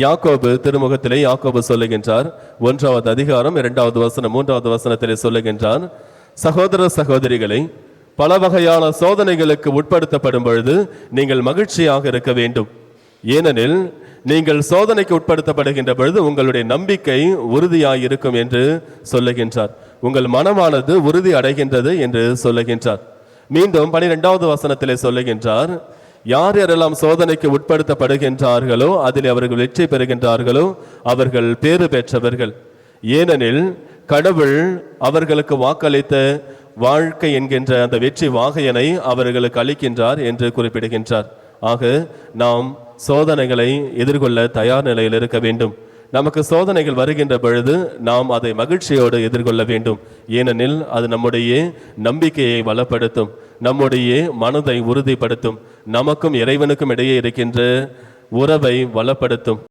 யாக்கோபு திருமுகத்திலே யாக்கோபு சொல்லுகின்றார், 1வது அதிகாரம் 2வது வசனம் 3வது வசனத்திலே சொல்லுகின்றார், சகோதர சகோதரிகளை, பல வகையான சோதனைகளுக்கு உட்படுத்தப்படும் பொழுது நீங்கள் மகிழ்ச்சியாக இருக்க வேண்டும். ஏனெனில் நீங்கள் சோதனைக்கு உட்படுத்தப்படுகின்ற பொழுது உங்களுடைய நம்பிக்கை உறுதியாய் இருக்கும் என்று சொல்லுகின்றார். உங்கள் மனமானது உறுதி அடைகின்றது என்று சொல்லுகின்றார். மீண்டும் 12வது வசனத்திலே சொல்லுகின்றார், யார் யாரெல்லாம் சோதனைக்கு உட்படுத்தப்படுகின்றார்களோ அதில் அவர்கள் வெற்றி பெறுகின்றார்களோ அவர்கள் பேறு பெற்றவர்கள். ஏனெனில் கடவுள் அவர்களுக்கு வாக்களித்த வாழ்க்கை என்கின்ற அந்த வெற்றி வாகையனை அவர்களுக்கு அளிக்கின்றார் என்று குறிப்பிடுகின்றார். ஆக நாம் சோதனைகளை எதிர்கொள்ள தயார் நிலையில் இருக்க வேண்டும். நமக்கு சோதனைகள் வருகின்ற பொழுது நாம் அதை மகிழ்ச்சியோடு எதிர்கொள்ள வேண்டும். ஏனெனில் அது நம்முடைய நம்பிக்கையை பலப்படுத்தும், நம்முடைய மனதை உறுதிப்படுத்தும், நமக்கும் இறைவனுக்கும் இடையே இருக்கின்ற உறவை வளப்படுத்தும்.